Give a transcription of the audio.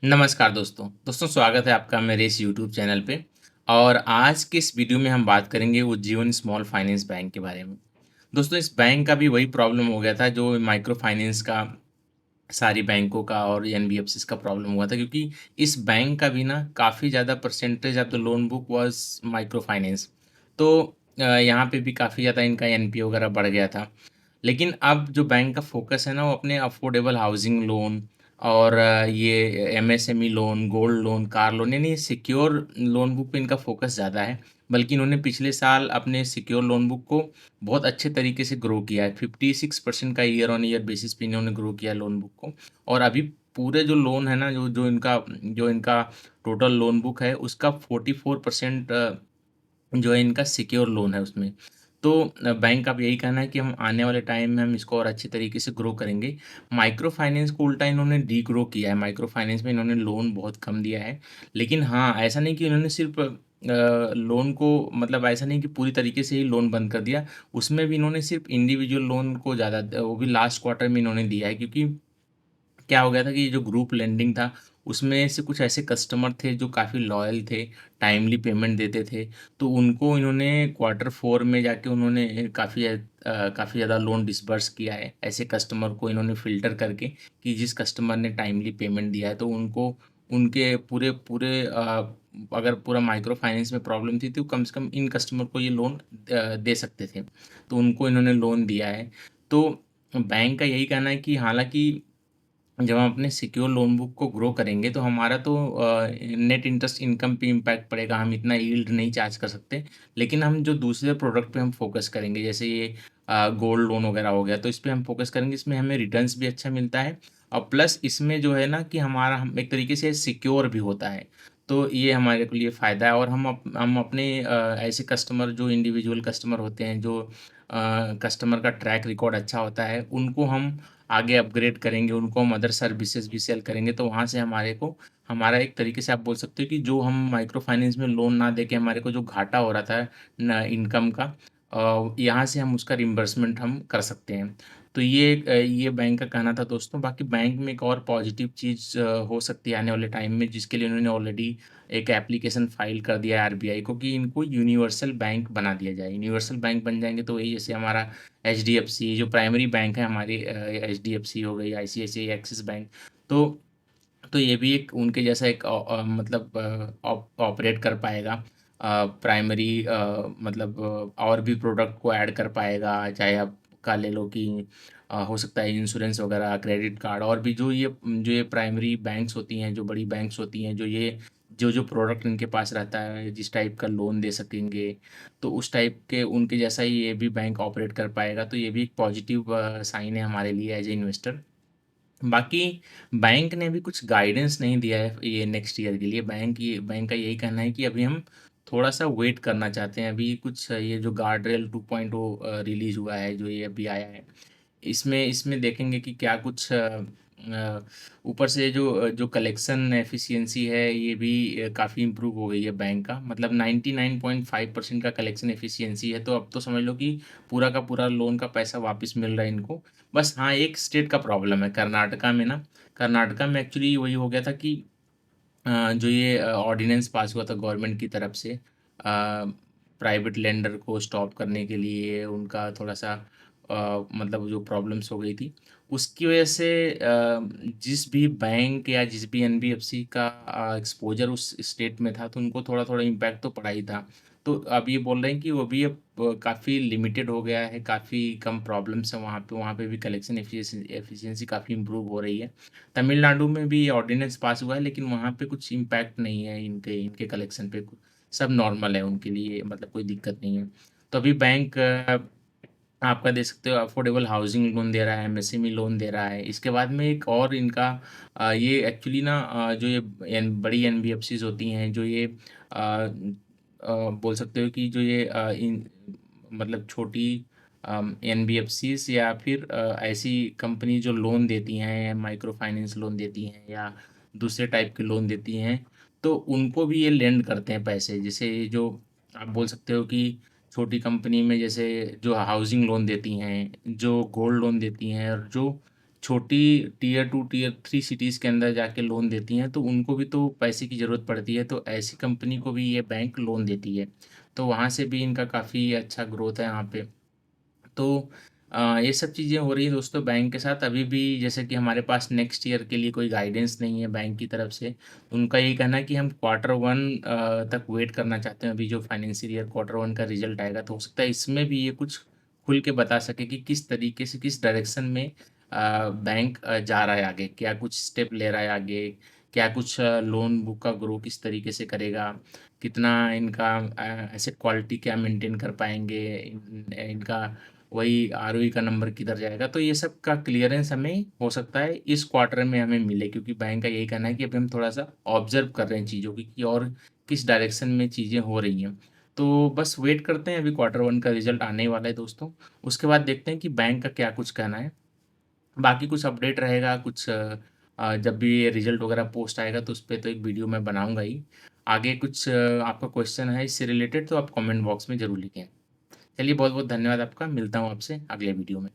नमस्कार दोस्तों स्वागत है आपका मेरे इस यूट्यूब चैनल पे। और आज के इस वीडियो में हम बात करेंगे उज्जीवन स्मॉल फाइनेंस बैंक के बारे में। दोस्तों, इस बैंक का भी वही प्रॉब्लम हो गया था जो माइक्रो फाइनेंस का सारी बैंकों का और एनबीएफसीज़ का प्रॉब्लम हुआ था, क्योंकि इस बैंक का भी ना काफ़ी ज़्यादा percentage of the loan book was micro finance. तो यहाँ पे भी काफ़ी ज़्यादा इनका एनपीए वगैरह बढ़ गया था। लेकिन अब जो बैंक का फ़ोकस है ना, वो अपने अफ़ोर्डेबल हाउसिंग लोन और ये MSME loan, gold loan, car loan, यानी सिक्योर लोन बुक पे इनका फ़ोकस ज़्यादा है। बल्कि इन्होंने पिछले साल अपने सिक्योर लोन बुक को बहुत अच्छे तरीके से ग्रो किया है। 56% का ईयर ऑन ईयर बेसिस पे इन्होंने ग्रो किया है लोन बुक को। और अभी पूरे जो लोन है ना, जो इनका टोटल लोन बुक है, उसका 44% जो है इनका सिक्योर लोन है उसमें। तो बैंक का अब यही कहना है कि हम आने वाले टाइम में हम इसको और अच्छे तरीके से ग्रो करेंगे। माइक्रो फाइनेंस को उल्टा इन्होंने डी-ग्रो किया है। माइक्रो फाइनेंस में इन्होंने लोन बहुत कम दिया है। लेकिन हाँ, ऐसा नहीं कि इन्होंने सिर्फ़ लोन को, मतलब ऐसा नहीं कि पूरी तरीके से ही लोन बंद कर दिया। उसमें भी इन्होंने सिर्फ़ इंडिविजुअल लोन को ज़्यादा वो भी लास्ट क्वार्टर में इन्होंने दिया है, क्योंकि क्या हो गया था कि जो ग्रुप लेंडिंग था, उसमें से कुछ ऐसे कस्टमर थे जो काफ़ी लॉयल थे, टाइमली पेमेंट देते थे, तो उनको इन्होंने क्वार्टर 4 में जाके उन्होंने काफ़ी ज़्यादा लोन डिसबर्स किया है। ऐसे कस्टमर को इन्होंने फ़िल्टर करके कि जिस कस्टमर ने टाइमली पेमेंट दिया है, तो उनको उनके पूरे पूरे अगर पूरा माइक्रो फाइनेंस में प्रॉब्लम थी, तो कम से कम इन कस्टमर को ये लोन दे सकते थे। तो उनको इन्होंने लोन दिया है। तो बैंक का यही कहना है कि हालाँकि जब हम अपने सिक्योर लोन बुक को ग्रो करेंगे, तो हमारा तो नेट इंटरेस्ट इनकम पे इम्पैक्ट पड़ेगा, हम इतना यील्ड नहीं चार्ज कर सकते। लेकिन हम जो दूसरे प्रोडक्ट पे हम फ़ोकस करेंगे, जैसे ये गोल्ड लोन वगैरह हो गया, तो इस पे हम फ़ोकस करेंगे, इसमें हमें रिटर्न्स भी अच्छा मिलता है और प्लस इसमें जो है ना कि हमारा हम एक तरीके से सिक्योर भी होता है। तो ये हमारे के लिए फ़ायदा है। और हम अपने ऐसे कस्टमर जो इंडिविजुअल कस्टमर होते हैं, जो कस्टमर का ट्रैक रिकॉर्ड अच्छा होता है, उनको हम आगे अपग्रेड करेंगे, उनको हम अदर सर्विसेज़ भी सेल करेंगे, तो वहाँ से हमारा एक तरीके से आप बोल सकते हो कि जो हम माइक्रो फाइनेंस में लोन ना देके हमारे को जो घाटा हो रहा था न इनकम का, यहाँ से हम उसका रिम्बर्समेंट हम कर सकते हैं। तो ये बैंक का कहना था दोस्तों। बाकी बैंक में एक और पॉज़िटिव चीज़ हो सकती है आने वाले टाइम में, जिसके लिए उन्होंने ऑलरेडी एक एप्लीकेशन फ़ाइल कर दिया है आरबीआई को कि इनको यूनिवर्सल बैंक बना दिया जाए। यूनिवर्सल बैंक बन जाएँगे तो वही जैसे हमारा एचडीएफसी जो प्राइमरी बैंक है हमारी, एचडीएफसी हो गई, आईसीआईसीआई, एक्सिस बैंक, तो ये भी एक उनके जैसा एक मतलब ऑपरेट कर पाएगा। प्राइमरी मतलब और भी प्रोडक्ट को ऐड कर पाएगा, चाहे आपका ले लो कि हो सकता है इंश्योरेंस वगैरह, क्रेडिट कार्ड, और भी जो ये प्राइमरी बैंक्स होती हैं, जो बड़ी बैंक्स होती हैं, जो प्रोडक्ट इनके पास रहता है, जिस टाइप का लोन दे सकेंगे, तो उस टाइप के उनके जैसा ही ये भी बैंक ऑपरेट कर पाएगा। तो ये भी एक पॉजिटिव साइन है हमारे लिए एज़ ए इन्वेस्टर। बाकी बैंक ने अभी कुछ गाइडेंस नहीं दिया है ये नेक्स्ट ईयर के लिए। बैंक का यही कहना है कि अभी हम थोड़ा-सा वेट करना चाहते हैं। अभी कुछ ये जो गार्डरेल 2.0 रिलीज़ हुआ है, जो ये अभी आया है। इसमें इसमें देखेंगे कि क्या कुछ ऊपर से जो कलेक्शन एफिशिएंसी है, ये भी काफ़ी इम्प्रूव हो गई है बैंक का। मतलब 99.5% का कलेक्शन एफिशिएंसी है, तो अब तो समझ लो कि पूरा का पूरा लोन का पैसा वापस मिल रहा है इनको। बस हाँ, एक स्टेट का प्रॉब्लम है कर्नाटका में ना। कर्नाटका में एक्चुअली वही हो गया था कि जो ये ऑर्डिनेंस पास हुआ था गवर्नमेंट की तरफ से, प्राइवेट लेंडर को स्टॉप करने के लिए उनका थोड़ा-सा मतलब जो प्रॉब्लम्स हो गई थी, उसकी वजह से जिस भी बैंक या जिस भी एनबीएफसी का एक्सपोज़र उस स्टेट में था, तो उनको थोड़ा-थोड़ा इम्पैक्ट तो पड़ा ही था। तो अब ये बोल रहे हैं कि वो भी अब काफ़ी लिमिटेड हो गया है, काफ़ी कम प्रॉब्लम्स हैं वहाँ पे भी कलेक्शन एफिशिएंसी काफ़ी इम्प्रूव हो रही है। तमिलनाडु में भी ऑर्डिनेंस पास हुआ है, लेकिन वहाँ पे कुछ इम्पैक्ट नहीं है इनके इनके कलेक्शन पे, सब नॉर्मल है उनके लिए, मतलब कोई दिक्कत नहीं है। तो अभी बैंक आपका देख सकते हो अफोर्डेबल हाउसिंग लोन दे रहा है, एमएसएमई लोन दे रहा है। इसके बाद में एक और इनका ये एक्चुअली ना जो ये बड़ी एनबीएफसीज़ होती हैं, जो ये बोल सकते हो कि जो ये इन मतलब छोटी एनबीएफसीज़ या फिर ऐसी कंपनी जो लोन देती हैं, माइक्रो फाइनेंस लोन देती हैं या दूसरे टाइप के लोन देती हैं, तो उनको भी ये लेंड करते हैं पैसे। जैसे ये जो आप बोल सकते हो कि छोटी कंपनी में जैसे जो हाउसिंग लोन देती हैं, जो गोल्ड लोन देती हैं, और जो छोटी टियर 2, टियर 3 सिटीज़ के अंदर जाके लोन देती हैं, तो उनको भी तो पैसे की ज़रूरत पड़ती है, तो ऐसी कंपनी को भी ये बैंक लोन देती है। तो वहाँ से भी इनका काफ़ी अच्छा ग्रोथ है यहाँ पे। तो ये सब चीज़ें हो रही हैं दोस्तों बैंक के साथ। अभी भी जैसे कि हमारे पास नेक्स्ट ईयर के लिए कोई गाइडेंस नहीं है बैंक की तरफ से। उनका यही कहना है कि हम क्वार्टर 1 तक वेट करना चाहते हैं। अभी जो फाइनेंशियल ईयर क्वार्टर 1 का रिज़ल्ट आएगा, तो हो सकता है इसमें भी ये कुछ खुल के बता सके कि किस तरीके से, किस डायरेक्शन में बैंक जा रहा है आगे। क्या कुछ स्टेप ले रहा है आगे, क्या कुछ लोन बुक का ग्रो किस तरीके से करेगा, कितना इनका एसेट क्वालिटी क्या मेंटेन कर पाएँगे, इनका वही आरओई का नंबर किधर जाएगा। तो ये सब का क्लियरेंस हमें हो सकता है इस क्वार्टर में हमें मिले, क्योंकि बैंक का यही कहना है कि अभी हम थोड़ा-सा ऑब्ज़र्व कर रहे हैं चीज़ों की कि और किस डायरेक्शन में चीज़ें हो रही हैं। तो बस वेट करते हैं, अभी क्वार्टर 1 का रिज़ल्ट आने ही वाला है दोस्तों। उसके बाद देखते हैं कि बैंक का क्या कुछ कहना है। बाकी कुछ अपडेट रहेगा, कुछ जब भी ये रिज़ल्ट वगैरह पोस्ट आएगा तो उसपे तो एक वीडियो मैं बनाऊँगा ही। आगे कुछ आपका क्वेश्चन है इससे रिलेटेड तो आप कमेंट बॉक्स में ज़रूर लिखें। चलिए बहुत-बहुत धन्यवाद आपका, मिलता हूँ आपसे अगले वीडियो में।